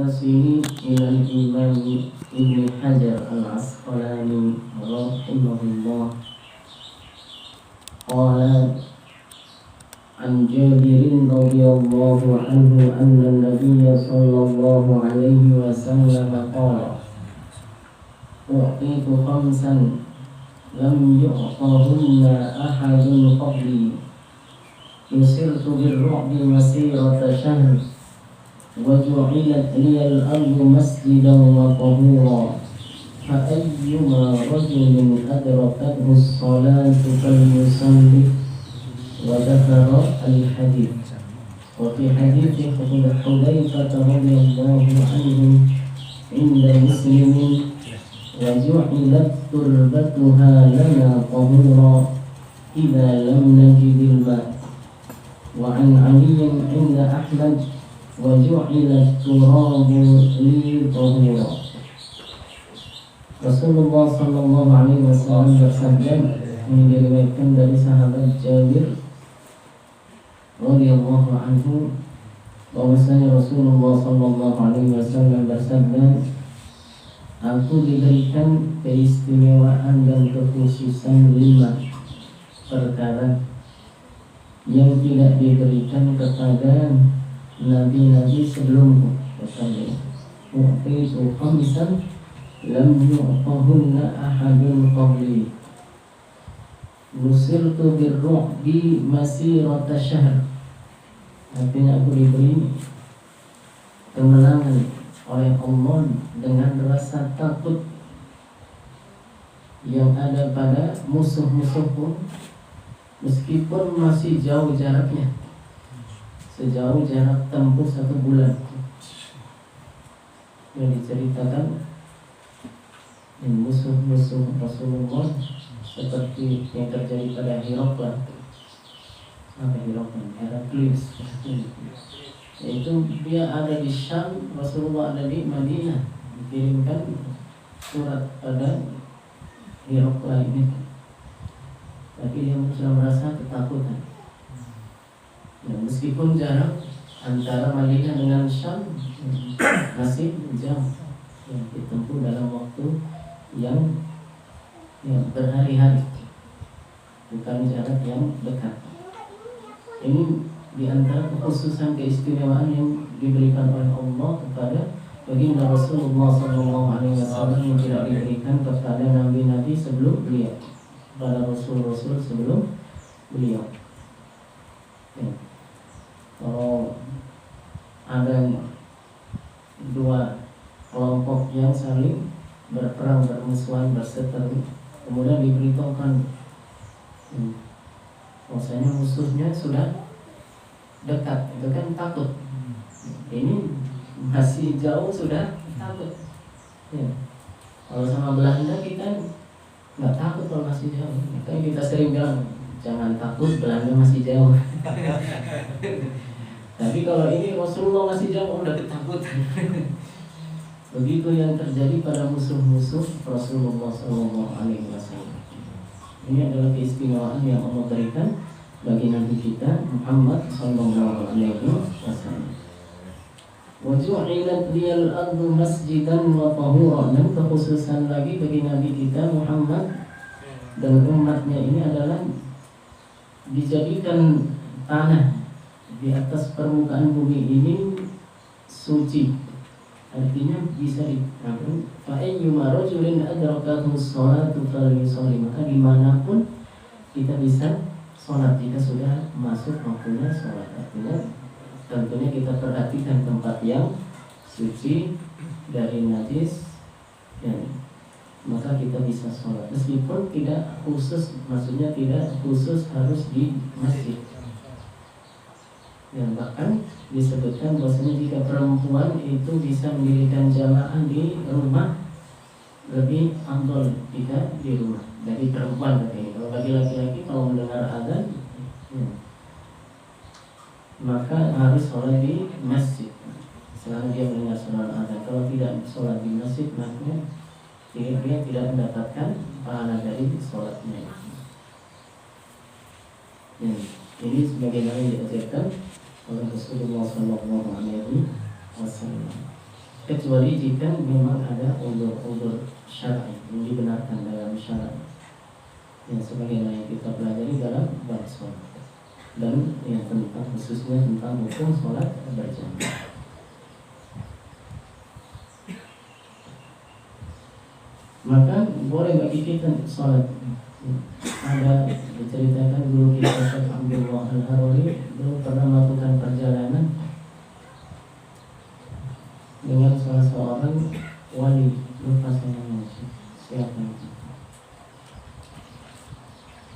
المتصل إلى الإمام ابن حجر العسقلاني رحمه الله قال عن جابر رضي الله عنه أن النبي صلى الله عليه وسلم قال أعطيت خمسا لم يعطهن أحد قبلي نصرت بالرعب مسيرة شهر وجعلت لي الأرض مسجدا وطهورا فأيما رجل أدركته الصلاة فليصلي وذكر الحديث. وفي حديث حذيفة رضي الله عنه عند مسلم وجعلت تربتها لنا طهورا إذا لم نجد الماء. وعن علي عند أحمد وجعل التراب لي طهورا. Rasulullah Sallallahu Alaihi Wasallam bersabda, ini diriwayatkan dari sahabat Jabir radhiyallahu anhu, bahwasanya Rasulullah Sallallahu Alaihi Wasallam bersabda, aku diberikan keistimewaan dan kekhususan 5 perkara yang tidak diberikan kepada nabi-nabi sebelumku. Katanya, "U'titu khamsan lam yu'tahunna ahadun qabli. Nusirtu birru'bi masirata syahr." Artinya aku diberi kemenangan oleh Allah dengan rasa takut yang ada pada musuh-musuhku, meskipun masih jauh jaraknya, sejauh jarak tempuh 1 bulan. Yang diceritakan musuh-musuh Rasulullah seperti yang terjadi pada Herakles. Herakles, yaitu dia ada di Syam, Rasulullah ada di Madinah. Dikirimkan surat pada Herakles ini, tapi dia sudah merasa ketakutan. Ya, meskipun jarak antara Madinah dengan Syam masih jauh, ya, ditempuh dalam waktu yang berhari-hari, bukan jarak yang dekat. Ini di antara kekhususan keistimewaan yang diberikan oleh Allah kepada baginda Rasulullah SAW yang tidak diberikan kepada nabi-nabi sebelum beliau, pada rasul-rasul sebelum beliau. Ya. Kalau ada 2 kelompok yang saling berperang, bermusuhan, berseteru, kemudian diberitahukan bahwasanya musuhnya sudah dekat, itu kan takut. Ini masih jauh sudah takut. Ya. Kalau sama Belanda kita nggak takut kalau masih jauh. Makanya kita sering bilang jangan takut, Belanda masih jauh. Tapi kalau ini Rasulullah masih jauh, udah ketakutan. Begitu yang terjadi pada musuh-musuh Rasulullah SAW. Ini adalah keistimewaan yang Allah berikan bagi Nabi kita Muhammad SAW. Waju'ilat liyal ardu masjidan wa tahura. Dan kekhususan lagi bagi Nabi kita Muhammad dan umatnya ini adalah dijadikan tanah di atas permukaan bumi ini suci. Artinya bisa dikatakan fa'ayyuma rajulin adrakathu sholatu falyusalli, maka dimanapun kita bisa sholat jika sudah masuk waktunya sholat. Artinya tentunya kita perhatikan tempat yang suci dari najis, dan maka kita bisa sholat meskipun tidak khusus, maksudnya tidak khusus harus di masjid. Dan bahkan disebutkan bahwasanya jika perempuan itu bisa mendirikan jamaah di rumah, lebih afdal jika di rumah dari perempuan. Tapi kalau bagi laki-laki, kalau mendengar azan, maka harus sholat di masjid. Selain dia mendengar sholat azan, kalau tidak sholat di masjid, maka dia tidak mendapatkan pahala dari sholatnya. Ini sebagaimana diajarkan oleh Rasulullah SAW. kecuali jika memang ada udzur syar'i yang dibenarkan dalam syara' yang sebagaimana yang kita pelajari dalam bab sholat dan yang tentang khususnya tentang hukum sholat berjamaah. Maka boleh bagi kita sholat. Ada diceritakan guru kita Syekh Abdullah Al-Haruri dulu pernah melakukan perjalanan dengan salah seorang wali, lupa saya namanya siapa itu,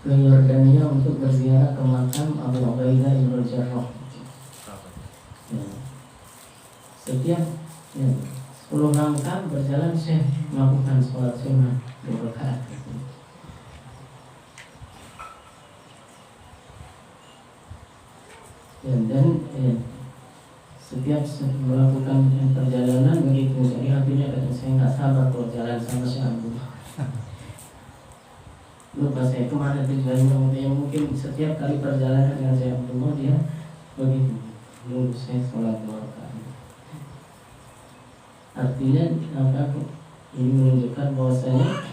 ke Yordania untuk berziarah ke makam Abu Ubaidah bin Jarrah. Ya. Setiap 10 langkah berjalan Syekh melakukan sholat sunnah 2 rakaat. Dan setiap melakukan perjalanan begitu, jadi akhirnya kata saya nggak sabar kalau jalan sama si Abu. Lupa saya kemana tujuannya, yang mungkin setiap kali perjalanan dengan saya Abdullah dia begitu nunggu saya sholat 2 rakaat. Artinya apa? Ini menunjukkan bahwasanya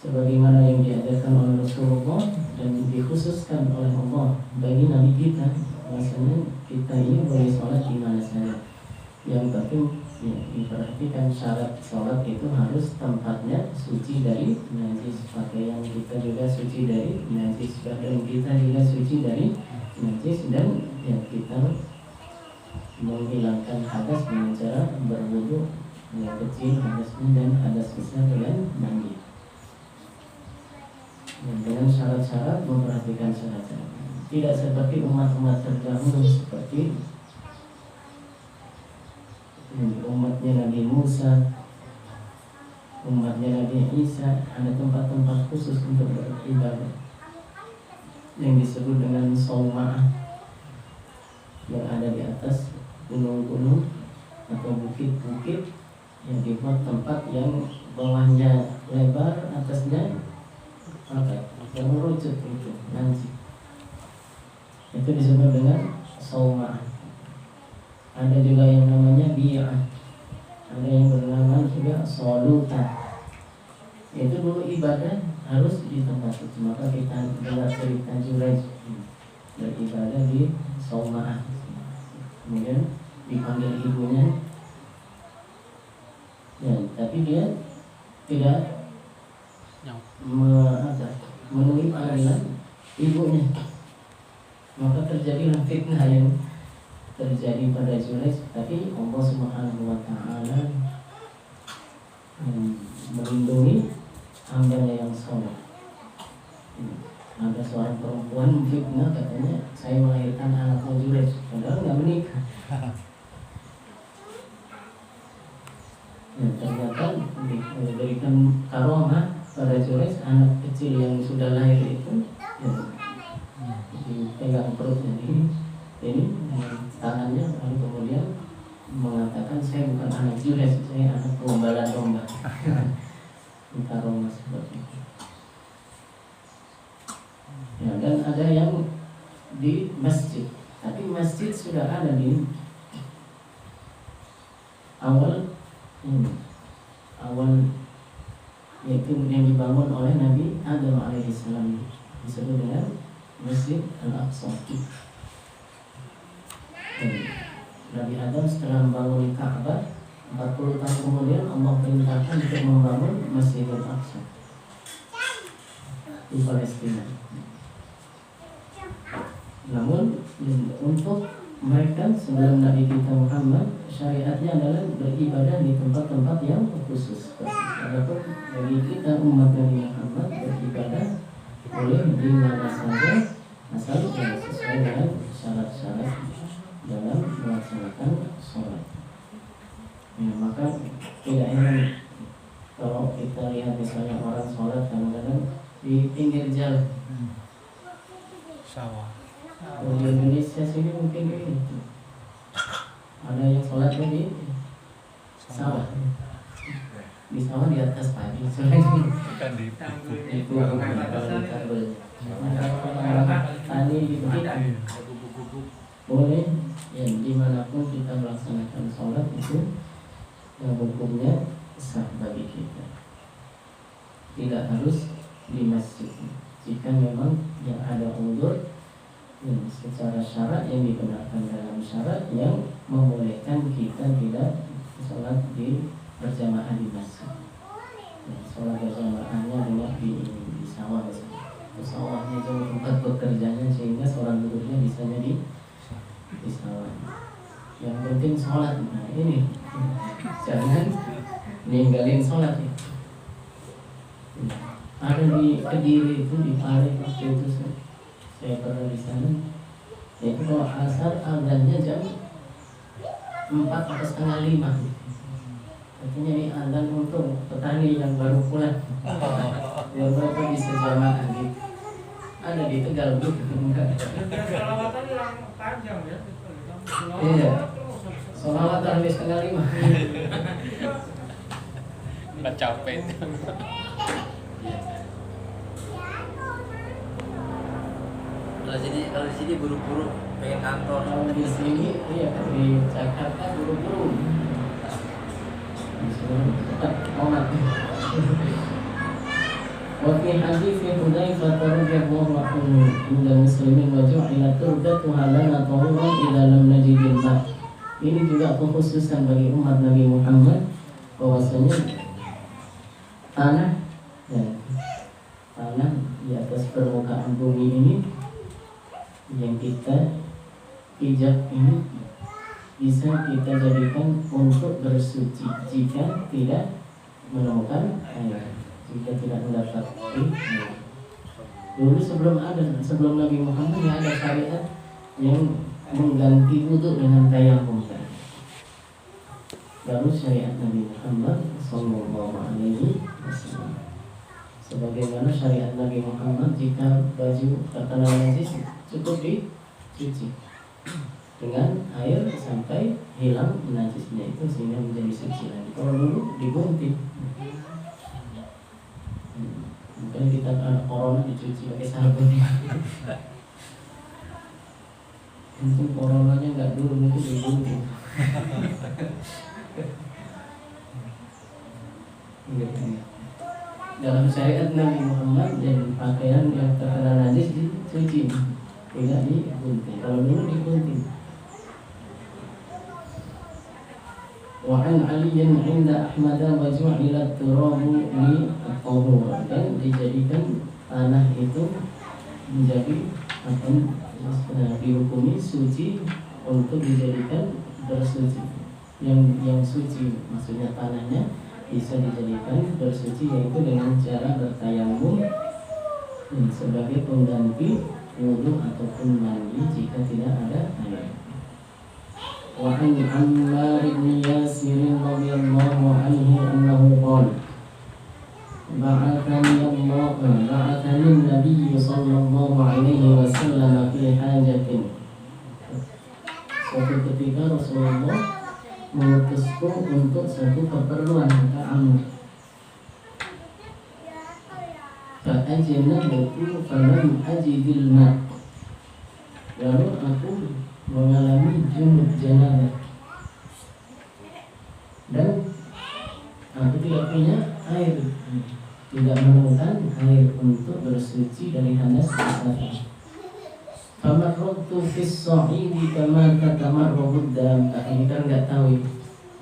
sebagaimana yang diajarkan oleh Rasulullah dan dikhususkan oleh Allah bagi Nabi kita, bahwasanya kita ini boleh sholat di mana saja. Yang penting ya, diperhatikan syarat sholat itu harus tempatnya suci dari najis, pakaian kita juga suci dari najis, badan kita juga suci dari najis, dan ya kita menghilangkan hadas dengan cara berwudu yang kecil hadasnya dan hadas besar dengan mandi. Dengan syarat-syarat, memperhatikan syarat-syarat. Tidak seperti umat-umat terdahulu, seperti umatnya Nabi Musa, umatnya Nabi Isa, ada tempat-tempat khusus untuk beribadah yang disebut dengan Sauma'ah, yang ada di atas gunung-gunung atau bukit-bukit yang dibuat tempat yang bawahnya lebar, atasnya yang merucut itu nanti. Itu disebut dengan Sauma'ah. Ada juga yang namanya Bi'ah, ada yang bernama juga Soluta. Itu dulu ibadah harus di tempat itu. Maka kita dengar cerita Jurayj beribadah di Sauma'ah. Kemudian dipanggil ibunya, ya, tapi dia tidak memenuhi panggilan ibunya. Maka terjadilah fitnah yang terjadi pada Jurayj. Tapi Allah Subhanahu wa Ta'ala melindungi hambanya yang saleh. Ada seorang perempuan fitnah, katanya saya melahirkan anaknya Jurayj, padahal nggak menikah. Ya, ternyata diberikan karomah pada Jurayj, anak kecil yang sudah lahir itu ya, dipegang perutnya ini dengan tangannya, lalu kemudian mengatakan saya bukan anak Jurayj, saya anak pengembala domba. Karomah seperti itu. Ya, dan ada yang di masjid, tapi masjid sudah ada di awal yaitu yang dibangun oleh Nabi Adam alaihissalam, disebut dengan Masjid Al-Aqsa. Nabi Adam setelah membangun Ka'bah 40 tahun kemudian Allah perintahkan untuk membangun Masjid Al-Aqsa di Palestina. Namun untuk mereka sebelum Nabi kita Muhammad, syariatnya adalah beribadah di tempat-tempat yang khusus. Adapun bagi kita umat Nabi Muhammad, beribadah boleh di mana saja asal sesuai dengan syarat-syarat dalam melaksanakan sholat. Ya, maka tidak heran kalau kita lihat misalnya orang sholat kadang-kadang di pinggir jalan. Sawah. Kalau di Indonesia sini mungkin kayak gitu. Ada yang sholatnya di sawah. Di sawah di atas padi. Bukan di kabel. Tani di bukit. Boleh ya dimanapun kita melaksanakan sholat. itu yang hukumnya sah bagi kita. Tidak harus di masjid. Jika memang yang ada uzur yang secara syarat yang dibenarkan dalam syarat yang membolehkan kita tidak sholat di berjamaah di masjid. Ya, sholat berjamaahnya dengan di sawah misalnya. Sawahnya jauh tempat bekerjanya sehingga sholat duduknya bisa jadi di sawah. Yang penting sholat. Nah ini jangan ninggalin sholat ya. Ada di Kediri itu di Pare waktu itu saya pernah di sana. Itu kalau asar azannya jam 4 atau setengah 5. Artinya ini azan untuk petani yang baru pulang. Biar mereka bisa jamaah gitu. Ada di Tegal bu. Salawatan yang panjang ya. Iya. Salawatan habis setengah 5. Nggak capek. Kalau di sini buru-buru pengen kantor. Kalau di sini iya di Jakarta buru-buru. Cepat amat. Wa fi hadits Hudzaifah radhiyallahu anhu inda muslimin wa ju'ila turbatuha lana tahuran idza lam najidil ma'. Ini juga kekhususan bagi umat Nabi Muhammad bahwasanya tanah di atas permukaan bumi ini yang kita pijak ini bisa kita jadikan untuk bersuci jika tidak menemukan air, jika tidak mendapat air. Dulu sebelum Nabi Muhammad ya ada syariat yang mengganti wudhu dengan tayamum. Baru syariat Nabi Muhammad Sallallahu Alaihi Wasallam. Sebagaimana syariat Nabi Muhammad jika baju terkena najis cukup dicuci dengan air sampai hilang najisnya itu sehingga menjadi suci lagi. Kalau dulu digunting, mungkin kita kan corona dicuci pakai sabun. Mungkin coronanya nggak dulu mungkin digunting. Dalam syariat Nabi Muhammad dan pakaian yang terkena najis dicuci, tidak digunting. Kalau dulu digunting. Wa an aliyin inda Ahmad wa ju'ila turabu li at-tahur, dan dijadikan tanah itu menjadi dihukumi suci untuk dijadikan bersuci. Yang suci maksudnya tanahnya bisa dijadikan bersuci yaitu dengan cara bertayamum sebagai pengganti wudu ataupun mandi jika tidak ada air. Wa an Ammar bin Yasir radhiyallahu anhu annahu qala ba'athani an-nabiy sallallahu alaihi wasallam fi hajatin. Suatu ketika Rasulullah mengutusku untuk satu keperluan kata Amr. Fa'ajnabtu falam ajidil ma'. Lalu aku mengalami junub janabah dan aku tidak punya air, tidak menemukan air untuk bersuci dari hadas bersalah. Famarratu fis sa'idi kama tatamarru dam. Ini kan nggak tahu ya.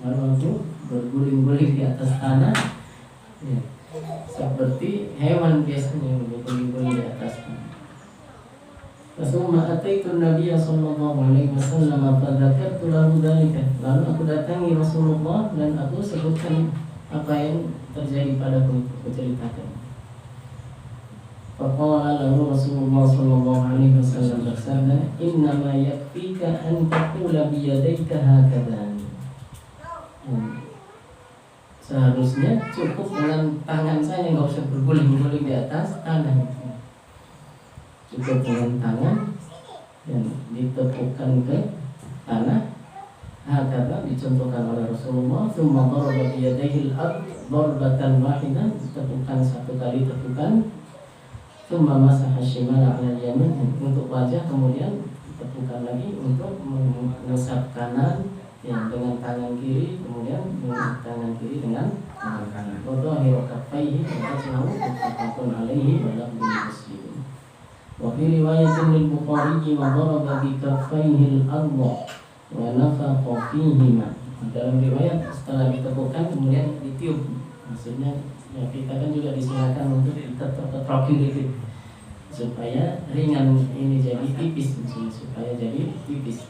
Lalu aku berguling-guling di atas tanah ya, seperti hewan biasanya berguling-guling di atas tanah. Rasulullah ataitu Nabi sallallahu alaihi wasallam fadzakartu lahu dzalika. Lalu aku datangi Rasulullah dan aku sebutkan apa yang terjadi padaku, aku ceritakan. Faqala lahu Rasulullah sallallahu alaihi wasallam bersabda, "Innama yakfika an taqula bi yadayka hakadha." Seharusnya cukup dengan tangan saya, enggak usah berguling-guling di atas tanah. Cukup dengan tangan dan ditepukkan ke tanah. Hakadha dicontohkan oleh Rasulullah. Tsumma daraba bi yadayhi al-ard darbatan wahidah, tepukan satu kali tepukan. Tsumma masaha shimala 'ala al-yamin, untuk wajah, kemudian tepukan lagi untuk mengusap kanan Ya, dengan tangan kiri, kemudian dengan tangan kiri dengan tangan kanan. Wadhahiru kaffaihi wajhahu muttafaqun alaihi wa lafdhu Muslim. Wa fi riwayatin lil Bukhari wa daraba bi kaffaihi al-ardha wa nafaqa fihima. Dalam riwayat setelah ditepukkan kemudian ditiup. Maksudnya ya kita kan juga disilakan untuk ditetrokin dikit supaya ringan ini jadi tipis, supaya jadi tipis.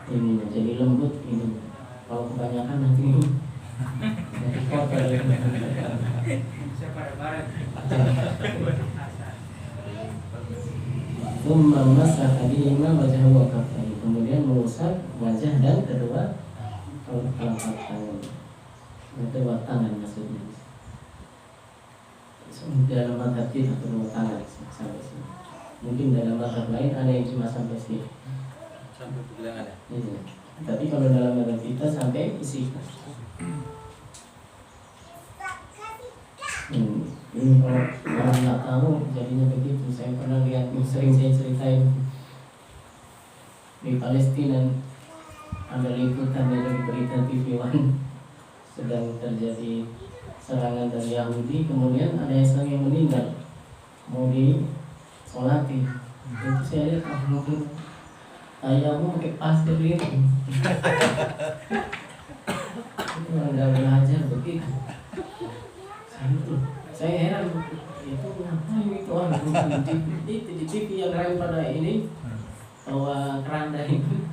Ini jadi lembut ini. Kalau kebanyakan nanti jadi kotor. Bisa bareng-bareng. Tsumma masaha bihima wajhahu wa kaffaihi. Kemudian mengusap wajah dan kedua telapak tangan. Kedua tangan maksudnya. Dalam mazhab kita kedua tangan sampai sini. Mungkin dalam mazhab lain ada yang cuma sampai sini. Sampai bilang ada. Iya. Tapi kalau dalam mazhab kita sampai isi. Ini kalau orang nggak tahu jadinya begitu. Saya pernah lihat, sering saya ceritain di Palestina ada liputan dari berita TV One sedang terjadi serangan dari Yahudi, kemudian ada yang meninggal mau disolati. Itu saya lihat ayahmu pakai pasir ini. Itu nggak belajar begitu. Saya heran itu ngapain itu orang di TV yang lain pada ini bawa keranda itu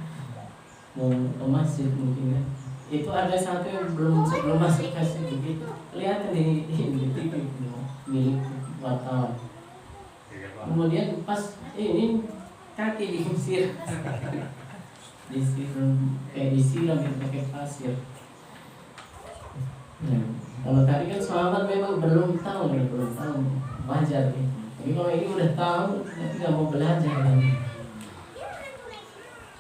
mau ke masjid mungkin ya. Itu ada satu yang sebelum masuk ke situ gitu. Kelihatan di TV milik wartawan. Kemudian pas ini kaki diusir, kayak disiram pakai pasir. Kalau tadi kan sahabat memang belum tahu wajar. Tapi kalau ini udah tahu, tapi nggak mau belajar kan.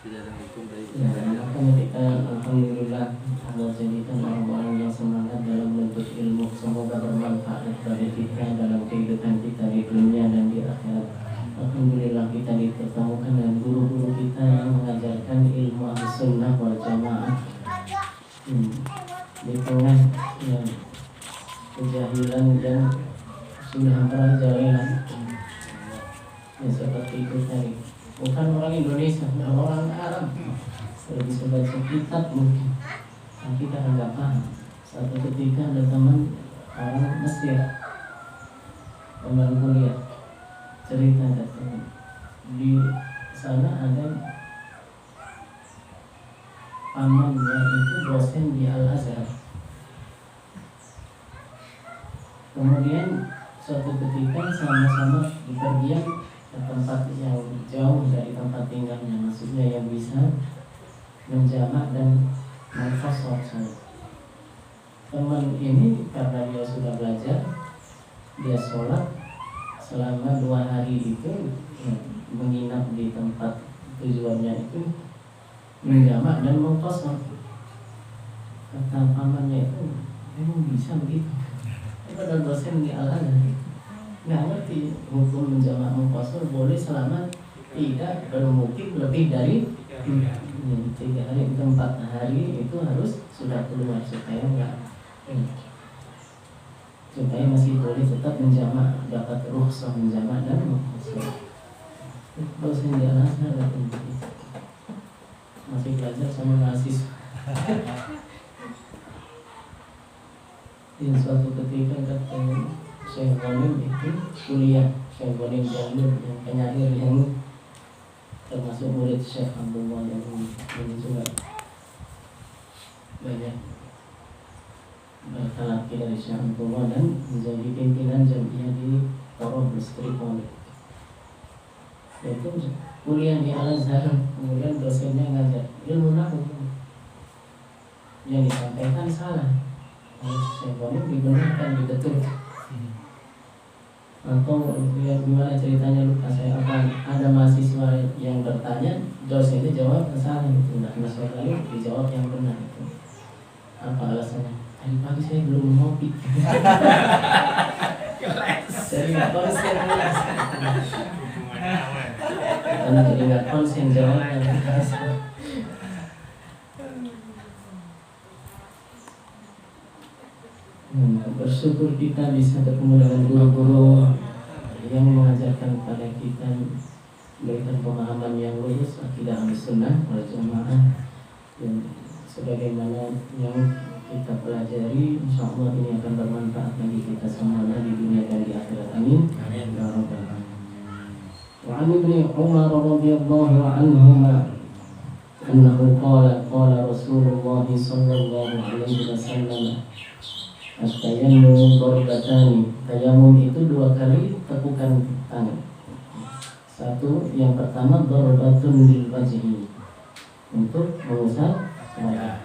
Sudah ada hukum dari. Ya, makanya kita alhamdulillah Allah jadikan orang-orang yang semangat dalam menuntut ilmu. Semoga bermanfaat bagi kita dalam kehidupan kita di dunia dan di akhirat. Alhamdulillah kita dipertemukan dengan guru-guru kita yang mengajarkan ilmu Ahlussunnah wal Jamaah. Di tengah ya, kejahilan yang sudah merajalela ya, seperti itu tadi. Bukan orang Indonesia, orang Arab. Kalau bisa baca kitab mungkin, tapi kita nggak paham. Satu ketika ada teman orang Mesir, teman kuliah, cerita katanya di sana ada pamannya itu dosen di Al-Azhar. Kemudian suatu ketika sama-sama bepergian ke tempat yang jauh dari tempat tinggalnya, maksudnya yang bisa menjamak dan mengkosor. Teman ini karena dia sudah belajar, dia sholat selama 2 hari itu ya, menginap di tempat tujuannya itu menjamak dan mengkosor. Kata pamannya itu memang bisa begitu. Padahal dosen di Al-Azhar nggak ngerti hukum menjamak mengkosor boleh selama tidak bermukim lebih dari 3 hari. 4 hari itu harus sudah keluar supaya supaya masih boleh tetap menjamak, dapat rukhsah menjamak dan mengkosor. Dosen di Al-Azhar masih belajar sama mahasiswa. Di suatu ketika katanya Syekh Ghanim itu kuliah, Syekh Ghanim Jalil yang penyair yang termasuk murid Syekh Abdullah yang ini juga banyak bertalaki dari Syekh Abdullah dan menjadi pimpinan jamiah di Toroblus Tripoli. Itu kuliah di Al-Azhar, kemudian dosennya ngajar ilmu nahwu, yang disampaikan salah. Syekh Ghanim digunakan dibetul. Atau lihat gimana ceritanya lupa saya apa, ada mahasiswa yang bertanya, dosennya jawab salah itu. Nah, Syekh Ghanim dijawab yang benar itu. Apa alasannya? Tadi pagi saya belum ngopi. Saya nggak konsen. Karena jadi nggak konsen jawabnya. Bersyukur kita bisa ketemu dengan guru-guru yang mengajarkan kepada kita, memberikan pemahaman yang lurus akidah Ahlussunnah wal Jamaah, dan sebagaimana yang kita pelajari, insyaallah ini akan bermanfaat bagi kita semuanya di dunia dan di akhirat. Amin. Amin. Ya Rabbal Alamin. Wa 'an Ibnu Umar radhiyallahu anhuma annahu qala Rasulullah sallallahu alaihi wasallam, at-tayammum darbatani. Tayammum itu 2 kali tepukan tangan. Satu, yang pertama darbatun lil wajhi, untuk mengusap wajah.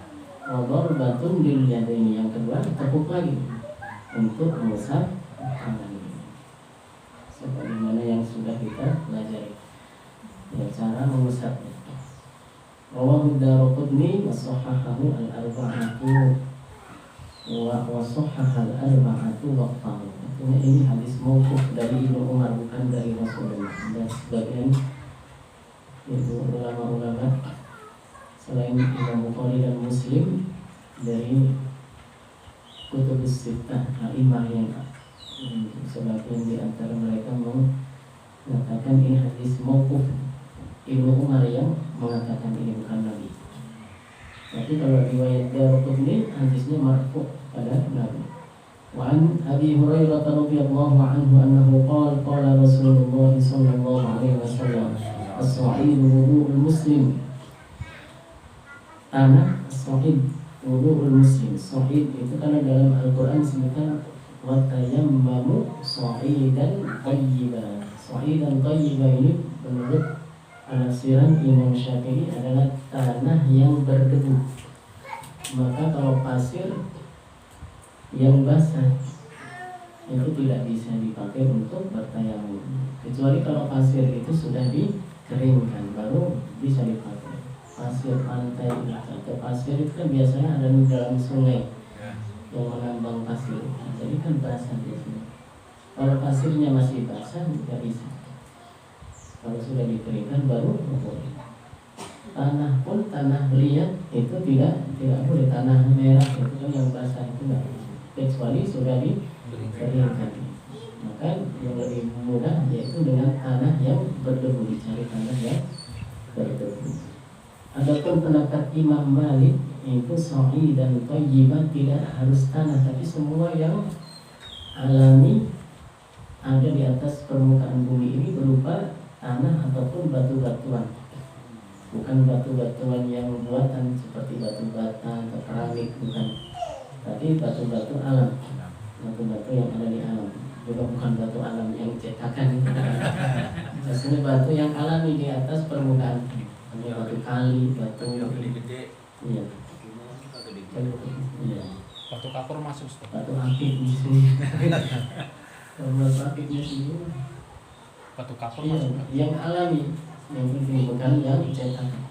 Wa darbatun lil yadaini, yang kedua tepuk lagi untuk mengusap tangan. Sebagaimana yang sudah kita pelajari, ya, cara mengusapnya. Rawahu Daraqutni wa sahhahahu al-arba'atu wa sahhaha al-arba'atu wa qalu. Artinya ini hadis mauquf dari Ibnu Umar, bukan dari Rasulullah. Dan sebagian itu ulama-ulama selain Imam Bukhari dan Muslim dari kutubus sittah a'imah yang sebagian di antara mereka mengatakan ini hadis mauquf Ibnu Umar yang mengatakan ini, bukan Nabi. Tapi kalau riwayat Daraqutni hadisnya marfu pada Nabi. Wa an Abi Hurairah radhiyallahu anhu annahu qala Rasulullah sallallahu alaihi wasallam, as-sa'idu wudu'ul muslim. Tanah as-sa'id wudu'ul muslim. Sa'id itu karena dalam Al-Qur'an disebutkan wa tayammamu sa'idan thayyiban. Sa'idan thayyiban ini menurut penafsiran Imam Syafi'i adalah tanah yang berdebu. Maka kalau pasir yang basah itu tidak bisa dipakai untuk bertayamum, kecuali kalau pasir itu sudah dikeringkan baru bisa dipakai. Pasir pantai atau pasir itu kan biasanya ada di dalam sungai yang menambang pasir, jadi kan basah biasanya. Kalau pasirnya masih basah tidak bisa. Kalau sudah dikeringkan baru boleh. Tanah pun tanah liat itu tidak boleh. Tanah merah itu kan yang basah itu tidak boleh, kecuali sudah dikeringkan. Maka yang lebih mudah yaitu dengan tanah yang berdebu, dicari tanah yang berdebu. Adapun pendapat Imam Malik itu sahih dan thayyiban, tidak harus tanah, tapi semua yang alami ada di atas permukaan bumi ini berupa tanah ataupun batu-batuan, bukan batu-batuan yang buatan seperti batu bata atau keramik, bukan, tapi batu-batu alam, batu-batu yang ada di alam, juga bukan batu alam yang cetakan. Biasanya batu yang alami di atas permukaan, batu kali, batu gede. iya, iya, Batu kapur masuk. batu akik di sini. Kalau batu akiknya sini, Batu kapur iya, masuk. yang alami, yang penting bukan yang cetakan.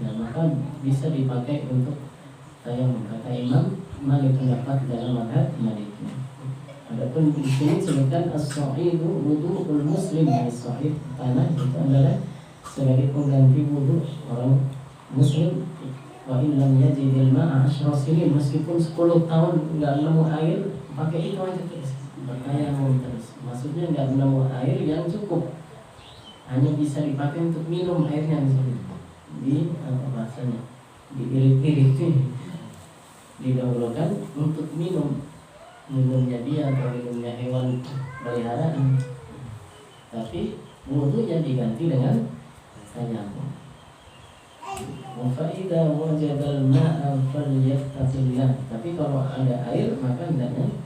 Ya, maka bisa dipakai untuk tayamum. Kata Imam Malik pendapat dalam mazhab Maliknya. Adapun di sini disebutkan as-sa'idu wudu'ul muslim. As-sa'id tanah itu adalah sebagai pengganti wudu orang muslim. Wa in lam yajidil ma'a 10 sinin, meskipun 10 tahun enggak nemu air, pakai itu aja terus. Bertayamum terus. Maksudnya enggak nemu air yang cukup, hanya bisa dipakai untuk minum airnya di apa bahasanya, diirit-irit, didahulukan untuk minumnya dia atau minumnya hewan peliharaan, tapi wudunya diganti dengan tayamum. Wa idza wajadal ma'a falyattaqillah. Tapi kalau ada air maka hendaknya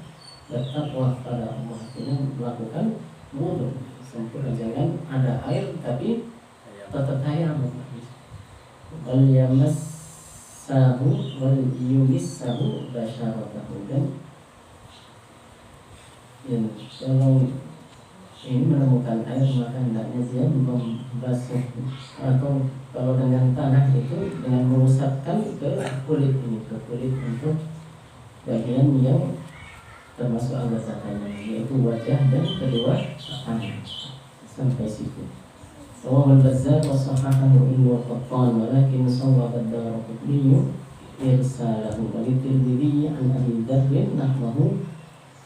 bertakwa pada Allah, dengan melakukan wudu sempurna. Jangan ada air tapi tetap tayamum. Wal yamassahu wal yumissahu basyaratahu. Dan ya, kalau ini menemukan air maka hendaknya dia membasuh, atau kalau dengan tanah itu dengan mengusapkan ke kulit ini, ke kulit untuk bagian yang termasuk anggota tayamum, yaitu wajah dan kedua tangan sampai situ. Rawahu al-Bazzar wa sahahahu Ibnu Qattan walakin sawwaba ad-Daraqutni irsalahu wa Tirmidzi an Abi Dzar nahwahu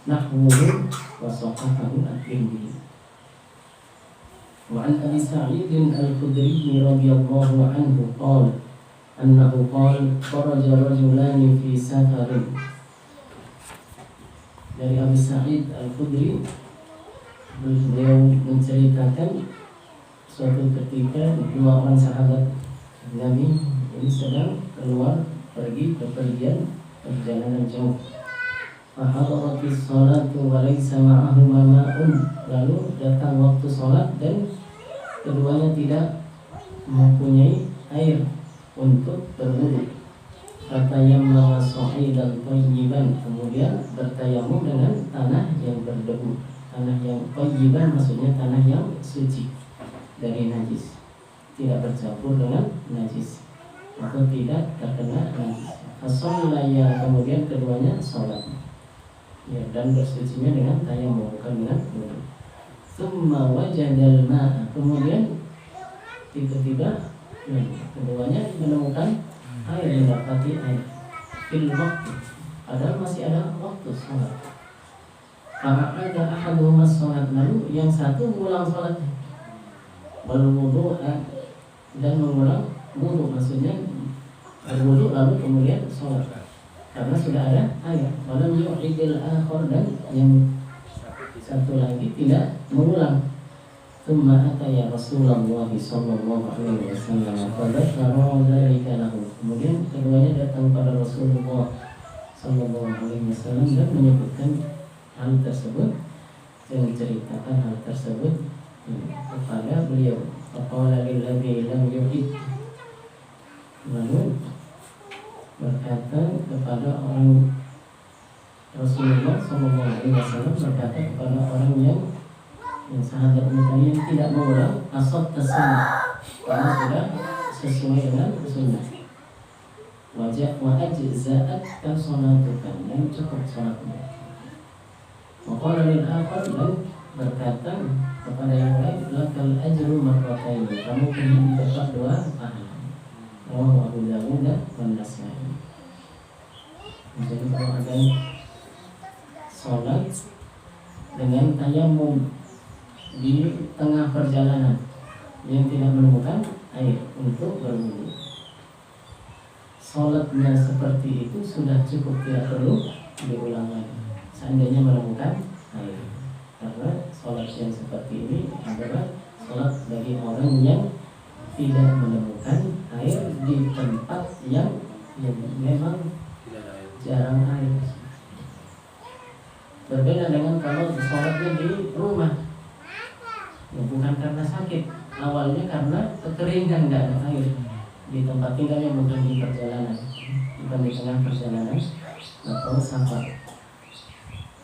wa sahahahu at-Tirmidzi. Wa an Abi Sa'id al-Khudri radhiyallahu anhu qala annahu qala kharaja rajulani fi safarin. Dari Abi Sa'id al-Khudri, beliau menceritakan suatu ketika dua orang sahabat Nabi ini sedang keluar pergi bepergian perjalanan jauh. Fahadaratis sholatu wa laysa ma'ahuma ma'un. Lalu datang waktu sholat dan keduanya tidak mempunyai air untuk berwudu. Fatayammama sa'idan thayyiban, kemudian bertayamum dengan tanah yang berdebu. Tanah yang thayyiban maksudnya tanah yang suci dari najis, tidak bercampur dengan najis atau tidak terkena najis. Fasallaya, kemudian keduanya sholat ya, dan bersucinya dengan tayamum bukan dengan wudu. Tsumma wajadal ma'a, kemudian tiba-tiba keduanya menemukan air, mendapati air fil waqti, padahal masih ada waktu sholat. Fa'ada ahaduhuma sholat, lalu yang satu mengulang sholatnya, berwudu dan mengulang wudu, maksudnya berwudu lalu kemudian sholat karena sudah ada air. Walam yu'idil akhar, dan yang satu lagi tidak mengulang. Tsumma ataya Rasulullah sallallahu alaihi wasallam fadzakara dzalika lahu, kemudian keduanya datang pada Rasulullah sallallahu alaihi wasallam dan menyebutkan hal tersebut dan menceritakan hal tersebut kepada beliau. Faqala lilladzi lam yu'id, lalu berkata kepada orang, Rasulullah sallallahu alaihi wasallam berkata kepada orang yang sahabat tadi yang tidak mengulang, asad tasannah, karena sudah sesuai dengan sunnah. Wajah wa ajza'at ka salatukan, dan cukup salatnya. Maqala lil akhar, dan berkata kepada yang lain, lakal ajru marratain, kamu punya dapat dua pahala. Rawahu Abu Dawud dan An-Nasa'i. Jadi kalau ada sholat dengan tayamum di tengah perjalanan yang tidak menemukan air untuk berwudu, sholatnya seperti itu sudah cukup, tidak perlu diulang lagi seandainya menemukan air. Karena sholat yang seperti ini adalah sholat bagi orang yang tidak menemukan air di tempat yang memang jarang air. Berbeda dengan kalau sholatnya di rumah, ya, bukan karena sakit, awalnya karena kekeringan, nggak ada air di tempat tinggalnya, bukan di perjalanan, bukan di tengah perjalanan atau safar.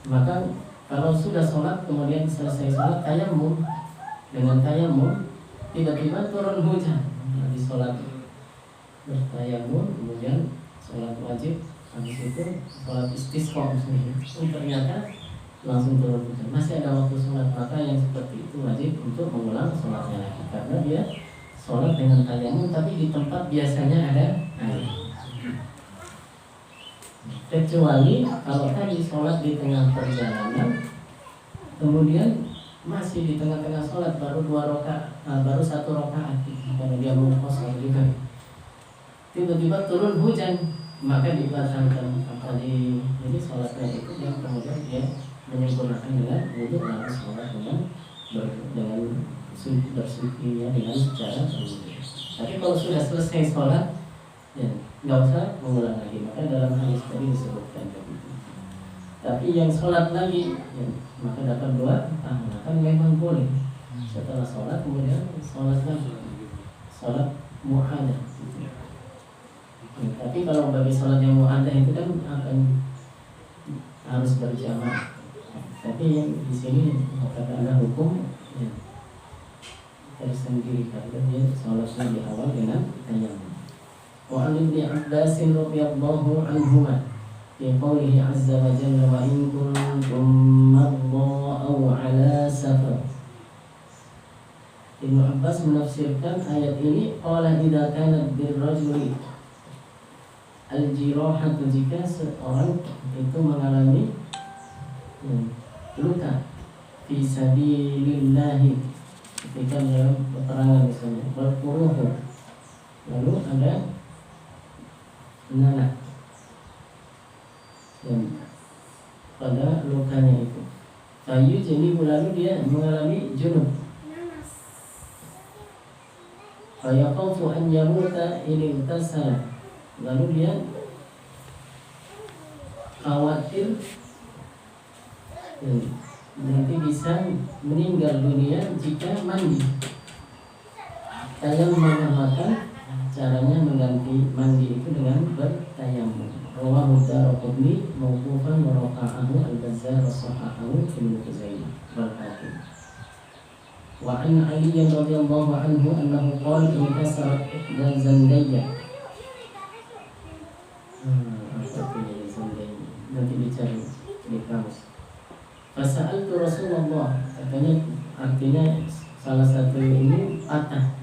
Maka kalau sudah sholat kemudian selesai sholat tayamum, dengan tayamum tiba-tiba turun hujan, di sholat bertayamum kemudian sholat wajib, habis itu sholat istisqa ternyata langsung turun hujan, masih ada waktu sholat, maka yang seperti itu wajib untuk mengulang sholatnya lagi, karena dia sholat dengan tayamum tapi di tempat biasanya ada air. Kecuali kalau tadi sholat di tengah perjalanan, kemudian masih di tengah-tengah sholat baru satu rakaat, karena dia mau kosong juga, tiba-tiba turun hujan, maka dibatalkan jadi sholatnya itu, dan kemudian dia menyempurnakan dengan wudu, lalu sholat dengan bersucinya dengan cara berwudu. Tapi kalau sudah selesai sholat, ya nggak usah mengulang lagi, maka dalam hadis tadi disebutkan begitu. Tapi yang sholat lagi, ya, maka dapat dua pahala, kan memang boleh setelah sholat kemudian sholat lagi, sholat mu'adah gitu. Ya, tapi kalau bagi sholat yang mu'adah itu kan akan harus berjamaah. Tapi yang di sini karena hukum ya, tersendiri, karena dia sholatnya di awal dengan tayamum. Wa an Ibnu Abbas radhiyallahu anhuma fi qoulihi azza wa jalla wa in kuntum marda aw ala safar Ibnu Abbas menafsirkan ayat ini qala idza kanat birrajuli al-jirahatu, jika seorang itu mengalami luka fi sabilillahi ketika dalam peperangan misalnya, berpuruh lalu ada nanah pada lukanya itu, kayu jadi lalu dia mengalami junub, fayaqafu an yamuta in igtasala, lalu dia khawatir nanti bisa meninggal dunia jika mandi. Tayammum, maka caranya mengganti mandi itu dengan bertayammum. Rawahu Daraqutni mauqufan wa rafa'ahu al-Bazzar wa sahahahu Ibnu Khuzaimah wal Hakim. Wa an Ali radhiyallahu anhu annahu qala inkasarat ihda zandayya. Apa itu zandayya? Nanti dicari di kamus. Fasa'altu Rasulullah, katanya artinya salah satu ini patah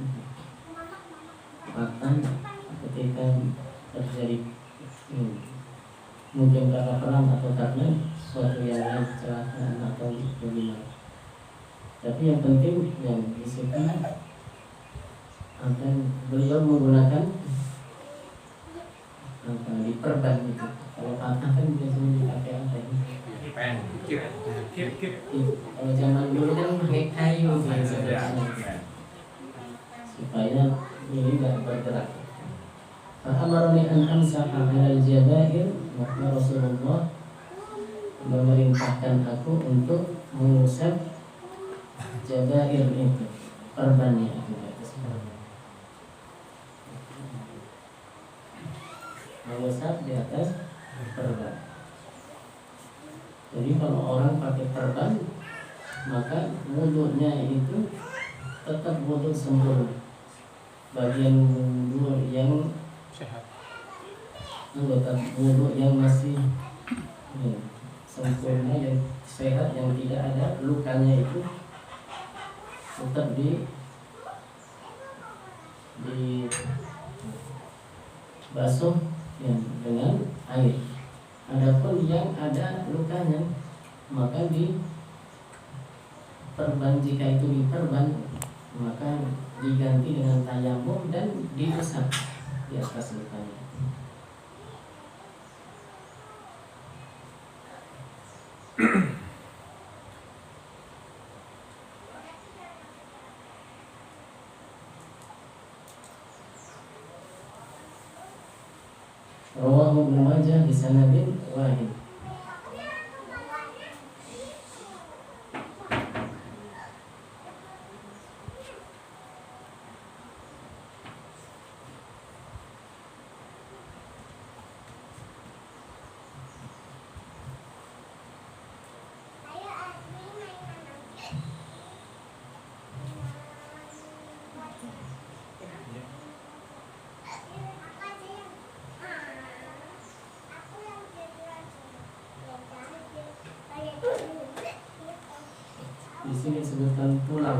ketika terjadi mungkin karena perang atau karena suatu yang lain, kecelakaan atau bagaimana. Tapi yang penting yang disebutkan akan beliau menggunakan apa, diperban itu. Kalau patah kan biasanya dipakai apa ini? Kalau zaman dulu kan pakai kayu supaya ini nggak bergerak. Amaroni an amsaha alal jabair, maka Rasulullah memerintahkan aku untuk mengusap jabair itu, perbannya itu. Mengusap di atas perban. Jadi kalau orang pakai perban, maka wudhunya itu tetap wudhu sempurna. Bagian wudhu yang sehat, anggota wudhu yang masih sempurna, yang sehat, yang tidak ada lukanya itu tetap di basuh dengan air. Adapun yang ada lukanya, maka diperban, jika itu diperban, maka diganti dengan tayammum dan diusap di atas lukanya. Rawahu Ibnu Majah bi sanadin wahid. Di sini disebutkan tulang,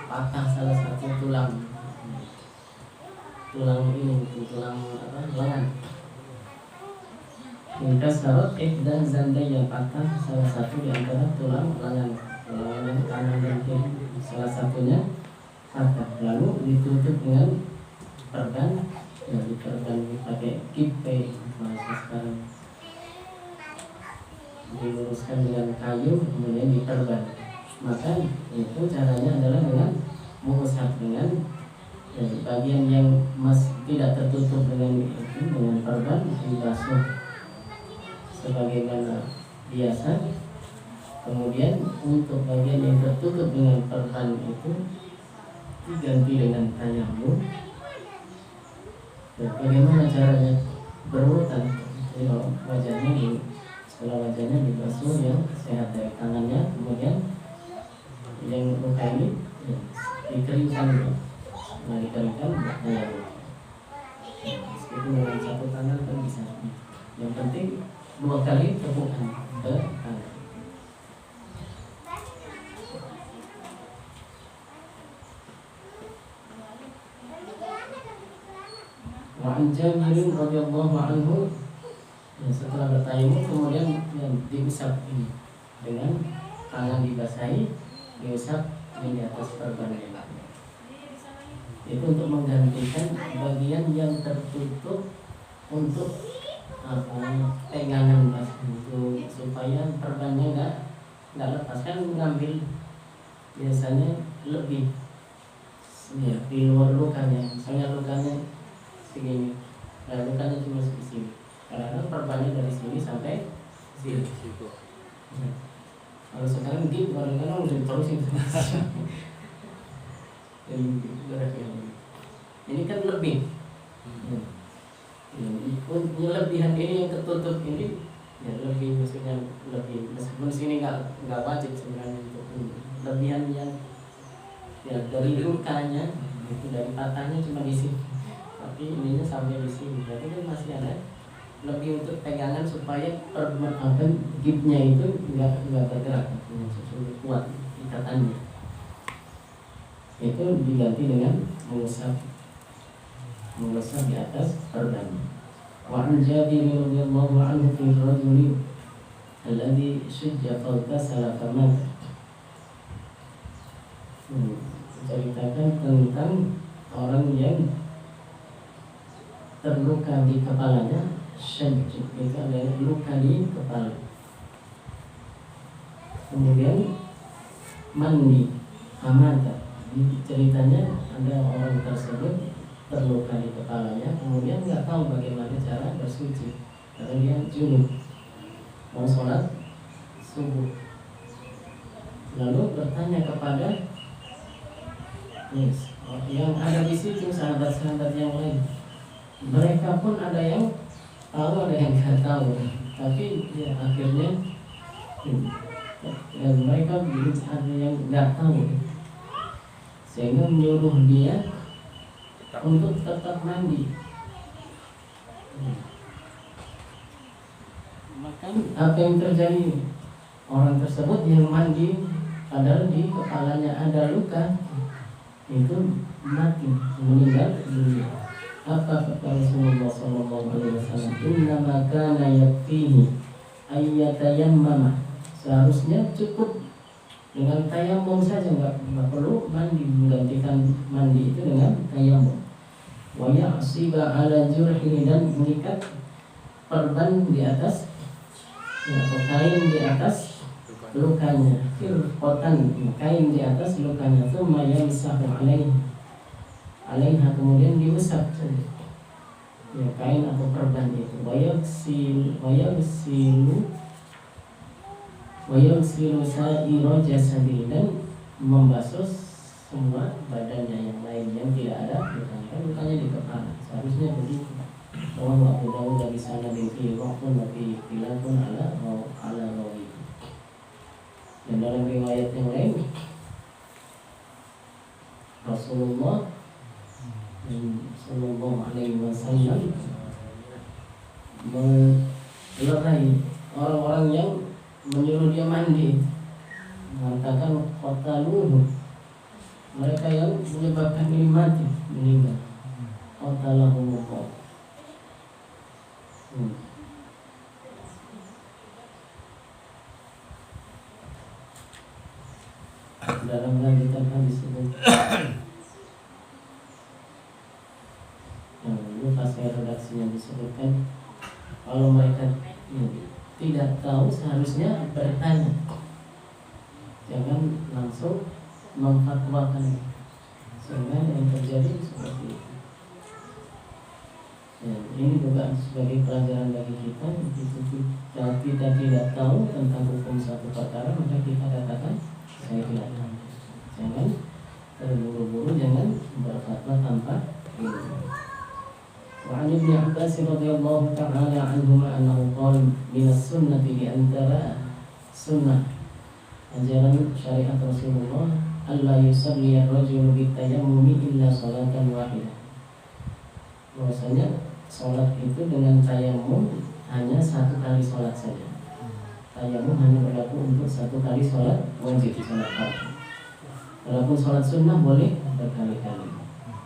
patah salah satu tulang ini, tulang apa, lengan. Minta sarot dan zandai, yang patah salah satu di antara tulang lengan kanan dan kiri, salah satunya patah, lalu ditutup dengan perban, ya diperban pakai kipe bahasa sekarang, diluruskan dengan kayu kemudian diperban. Maka itu caranya adalah dengan mengusap dengan bagian yang tidak tertutup dengan itu, dengan perban dibasuh sebagaimana biasa. Kemudian untuk bagian yang tertutup dengan perban itu diganti dengan tayammum. Bagaimana caranya? Berurutan. Jadi kalau wajahnya setelah wajahnya dibasuh yang sehat dari tangannya, kemudian yang luka ini dikeringkan, dikeringkan tayammum. Meskipun dengan satu tangan kan bisa. Yang penting 2 kali tepukan ke tangan. Ali radhiyallahu anhu, ya, setelah bertayamum kemudian ya, diusap ini dengan tangan dibasahi, diusap di atas perbannya. Itu untuk menggantikan bagian yang tertutup untuk pegangan mas, untuk supaya perbannya nggak lepas. Kan ngambil biasanya lebih ya, di luar lukanya, misalnya lukanya segini, nah lukanya cuma segini, karena perbannya dari sini sampai sini. Nah, kalau sekarang gitu kadang-kadang udah terusin. Ini kan lebih. Lebihan ini yang ketutup ini ya lebih, maksudnya lebih, meskipun sini nggak wajib sebenarnya untuk lebihan yang ya dari lukanya itu, dari patahnya cuma di sini, tapi ininya sampai di sini, berarti kan masih ada lebih untuk pegangan supaya gipnya itu nggak bergerak, kuat ikatannya. Itu diganti dengan mengusap di atas perban. Wa an Jabir radhiyallahu anhu fi rajuli alladhi shujja faghtasala famata. Ceritakan tentang orang yang terluka di kepalanya. Syajj itu adalah luka di kepala, kemudian mandi amata. Ceritanya ada orang tersebut terluka di kepalanya, kemudian nggak tahu bagaimana cara bersuci karena dia junub mau sholat subuh, lalu bertanya kepada yang ada di situ, sahabat-sahabat yang lain. Mereka pun ada yang tahu, ada yang nggak tahu, tapi ya akhirnya mereka ada yang nggak tahu, sehingga menyuruh dia untuk tetap mandi. Maka apa yang terjadi? Orang tersebut yang mandi padahal di kepalanya ada luka itu mati, meninggal dunia. Apa kata Rasulullah SAW? Inna makana yakfihi ayyatayammama. Seharusnya cukup dengan tayamum saja, nggak perlu mandi, menggantikan mandi itu dengan tayamum. Wa ya'siba ala jurhihi, dan mengikat perban di atas atau kain di atas lukanya, firqatan, kain di atas lukanya, tsumma yamsahu alaiha, kemudian diusap ya kain atau perban itu. Wa yaghsilu sa'ira jasadihi, dan membasuh semua badannya yang lain yang tidak ada lukanya. Kan lukanya di kepala, seharusnya begitu. Bahwa Abu Dawud dari sana binti waqfun nabi filafun ala rawi. Dan dalam riwayat yang lain Rasulullah Sallallahu Alaihi Wasallam melerai orang-orang yang menyuruh dia mandi, mengatakan qataluhu, mereka yang menyebabkan ini mati, meninggal. Qatalahumullah. Dalam lanjutan hadis itu, dulu pas saya redaksinya disebutkan kalau mereka tidak tahu seharusnya bertanya, jangan langsung memfatwakan, sehingga yang terjadi seperti itu. Ya, ini juga sebagai pelajaran bagi kita. Jika kita tidak tahu tentang hukum satu perkara, maka kita katakan saya tidak tahu. Jangan terburu-buru, jangan berfatwa tanpa ilmu. Wa 'an Ibnu Abbas radhiyallahu ta'ala anhuma annahu qala min as-sunnati, di antara sunnah ajaran syariat Rasulullah, alla yusalli ar-rajulu bitayammumi illa salatan wahidah. Bahwasanya salat itu dengan tayamum hanya satu kali salat saja. Tayamum hanya berlaku untuk satu kali salat wajib, salat fardu. Walaupun salat sunnah boleh berkali-kali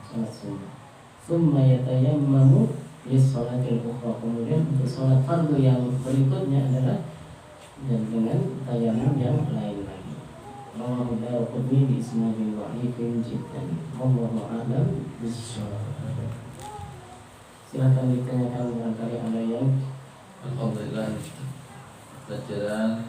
salat sunnah. Tsumma yatayammamu sholatil ukhra. Kemudian untuk sholat fardu yang berikutnya adalah dan dengan tayamum yang lain lagi. Rawahu Daraqutni bi isnadin dha'ifin jiddan. Wallahu a'lam bishawab. Silakan ditanyakan barangkali ada yang Alhamdulillah pelajaran